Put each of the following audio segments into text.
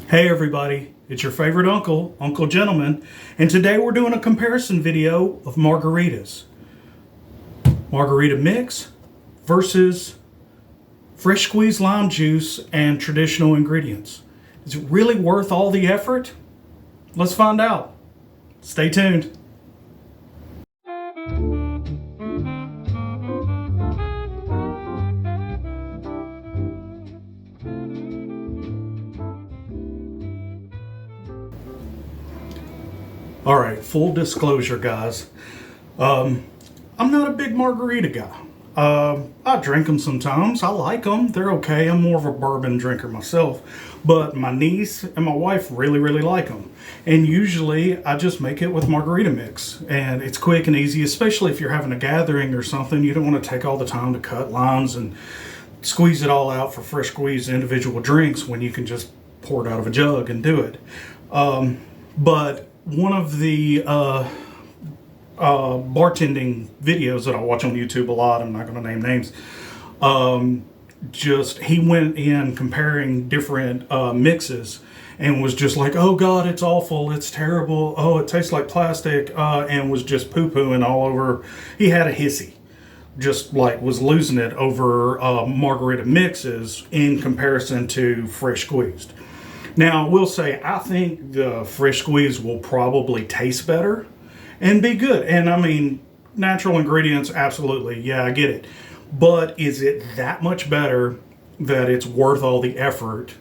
Hey everybody, it's your favorite uncle, Uncle Gentleman, and today we're doing a comparison video of margaritas. Margarita mix versus fresh squeezed lime juice and traditional ingredients. Is it really worth all the effort? Let's find out. Stay tuned. All right, full disclosure, guys. I'm not a big margarita guy. I drink them sometimes. I like them. They're okay. I'm more of a bourbon drinker myself. But my niece and my wife really like them. And usually I just make it with margarita mix. And it's quick and easy, especially if you're having a gathering or something. You don't want to take all the time to cut limes and squeeze it all out for fresh squeezed individual drinks when you can just pour it out of a jug and do it. But one of the bartending videos that I watch on YouTube a lot, I'm not going to name names, he went in comparing different mixes and was just like, oh God, it's awful, it's terrible, oh, it tastes like plastic, and was just poo-pooing all over. He had a hissy, just like was losing it over margarita mixes in comparison to fresh squeezed. Now, I will say, I think the fresh squeeze will probably taste better and be good. And I mean, natural ingredients, absolutely. Yeah, I get it. But is it that much better that it's worth all the effort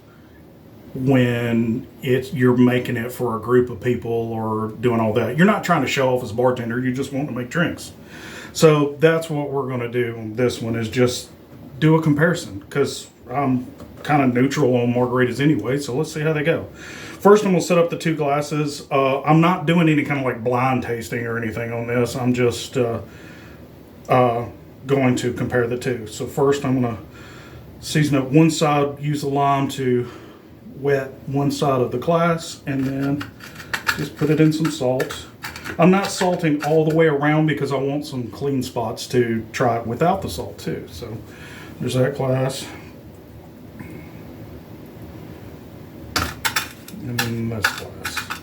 when you're making it for a group of people or doing all that? You're not trying to show off as a bartender. You just want to make drinks. So that's what we're going to do on this one, is just do a comparison, because I'm kind of neutral on margaritas anyway, so let's see how they go. First, I'm going to set up the two glasses. I'm not doing any kind of like blind tasting or anything on this. I'm just going to compare the two. So first, I'm going to season up one side, use the lime to wet one side of the glass, and then just put it in some salt. I'm not salting all the way around because I want some clean spots to try it without the salt too. So there's that glass. And then this glass.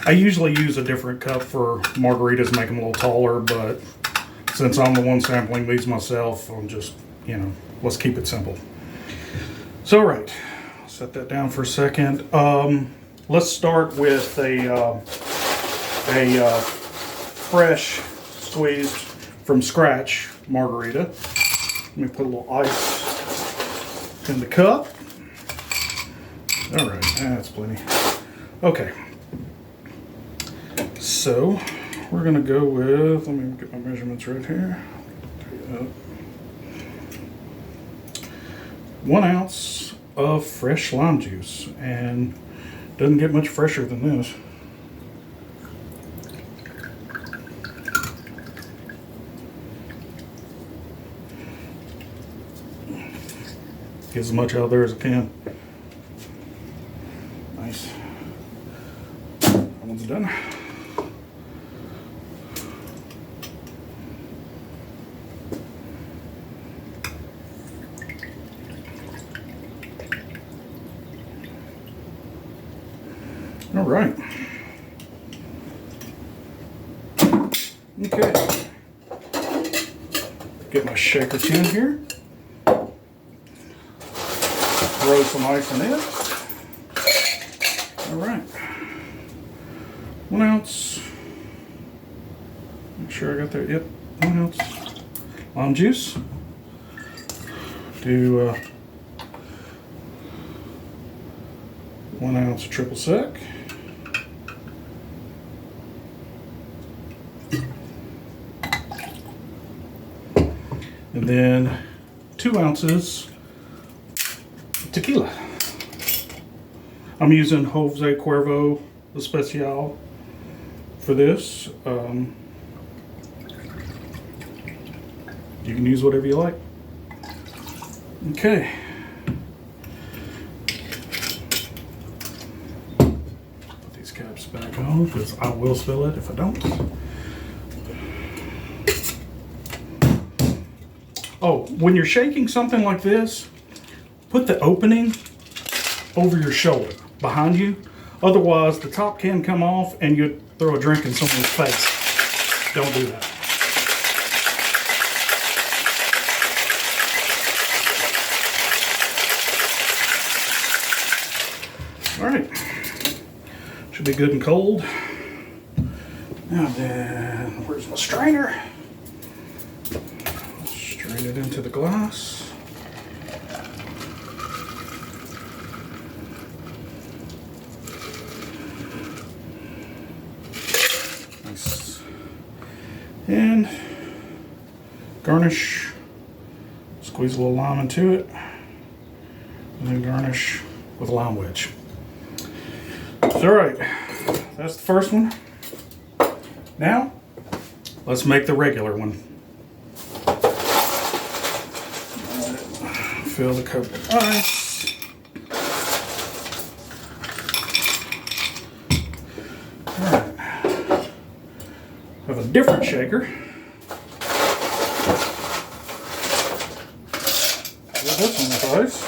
I usually use a different cup for margaritas, make them a little taller, but since I'm the one sampling these myself, I'm just, let's keep it simple. So, all right, set that down for a second. Let's start with a fresh squeezed from scratch margarita. Let me put a little ice in the cup. All right, that's plenty. Okay, so we're gonna go with, let me get my measurements right here. 1 ounce of fresh lime juice, and doesn't get much fresher than this. Get as much out there as I can. Nice. That one's done. All right. Okay. Get my shaker tin here. Throw some ice in it. All right. 1 ounce. Make sure I got that. Yep. 1 ounce lime juice. Do 1 ounce triple sec. And then 2 ounces tequila. I'm using Jose Cuervo Especial for this. You can use whatever you like. Okay. Put these caps back on because I will spill it if I don't. Oh, when you're shaking something like this, put the opening over your shoulder. behind you. Otherwise, the top can come off and you throw a drink in someone's face. Don't do that. All right, should be good and cold. Now then, where's my strainer? Strain it into the glass. Nice. And garnish. Squeeze a little lime into it. And then garnish with a lime wedge. All right, that's the first one. Now, let's make the regular one. Fill the cup with ice. All right, have a different shaker. Fill this one with ice.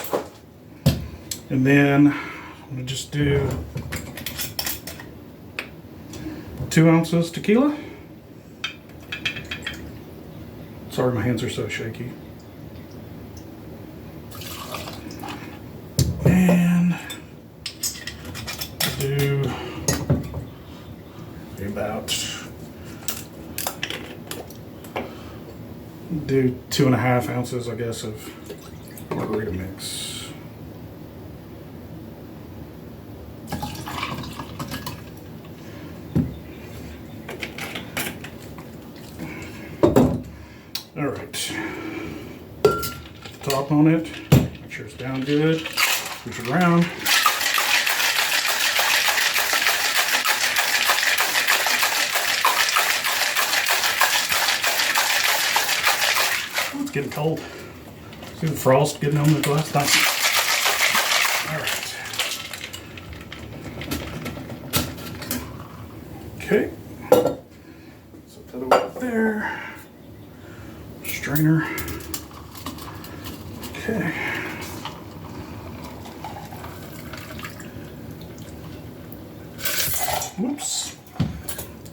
And then I'm gonna just do 2 ounces tequila. Sorry, my hands are so shaky. And do about 2.5 ounces, I guess, of margarita mix. All right, top on it, make sure it's down good, push it around. Oh, it's getting cold. See the frost getting on the glass? Thank you. All right. Okay, set that over there. Strainer. Okay. Whoops.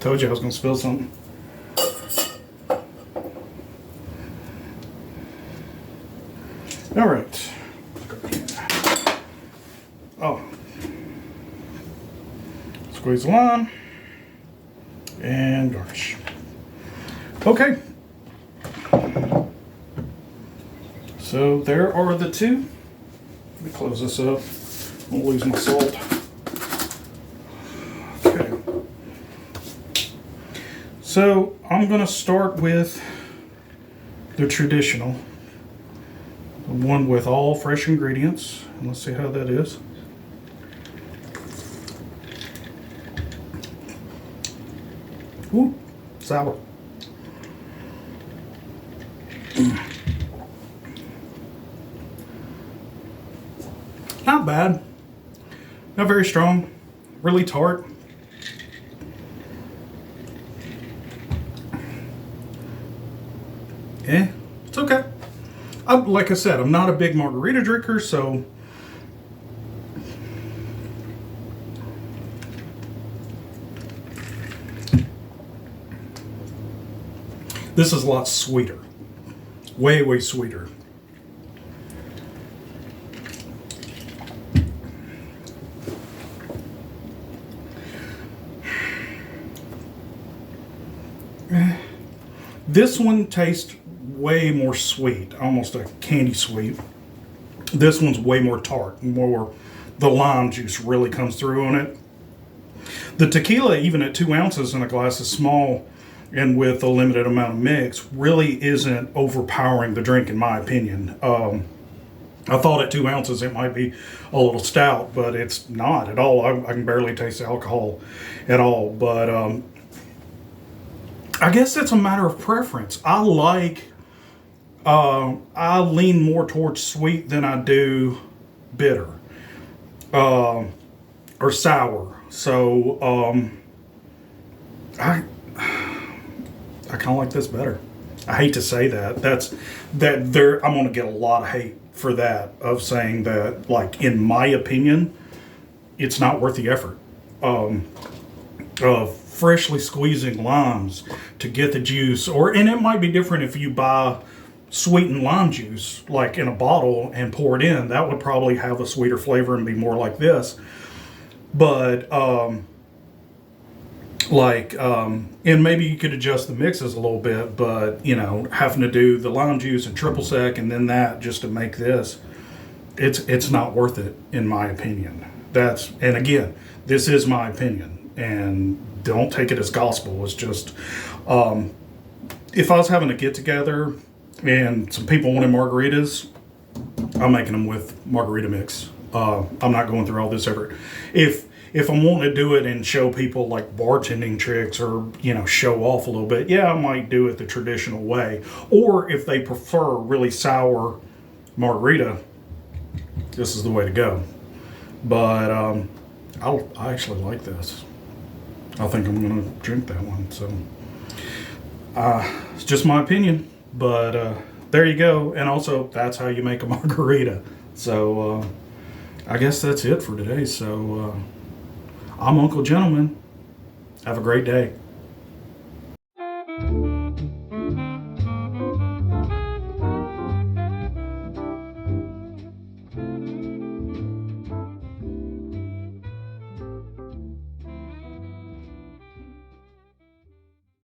Told you I was going to spill something. All right. Oh. Squeeze the lime and garnish. Okay. So there are the two. Let me close this up. I won't lose my salt. Okay. So I'm going to start with the traditional, the one with all fresh ingredients. And let's see how that is. Ooh, sour. Not bad. Not very strong. Really tart. Yeah, it's okay. Like I said, I'm not a big margarita drinker, so this is a lot sweeter. Way, way sweeter. This one tastes way more sweet, almost a candy sweet. This one's way more tart, more the lime juice really comes through on it. The tequila, even at 2 ounces in a glass is small and with a limited amount of mix, really isn't overpowering the drink in my opinion. I thought at 2 ounces it might be a little stout, but it's not at all. I can barely taste the alcohol at all, but I guess it's a matter of preference. I lean more towards sweet than I do bitter or sour. So I kind of like this better. I hate to say that. I'm going to get a lot of hate for that, of saying that, like, in my opinion, it's not worth the effort. Freshly squeezing limes to get the juice, and it might be different if you buy sweetened lime juice like in a bottle and pour it in. That would probably have a sweeter flavor and be more like this. But and maybe you could adjust the mixes a little bit, but having to do the lime juice and triple sec and then that just to make this, it's not worth it in my opinion. And again, this is my opinion, and don't take it as gospel. It's just, if I was having a get together and some people wanted margaritas, I'm making them with margarita mix. I'm not going through all this effort. If I'm wanting to do it and show people like bartending tricks or, show off a little bit, yeah, I might do it the traditional way. Or if they prefer really sour margarita, this is the way to go. But I actually like this. I think I'm going to drink that one. So it's just my opinion. But there you go. And also, that's how you make a margarita. So I guess that's it for today. So I'm Uncle Gentleman. Have a great day.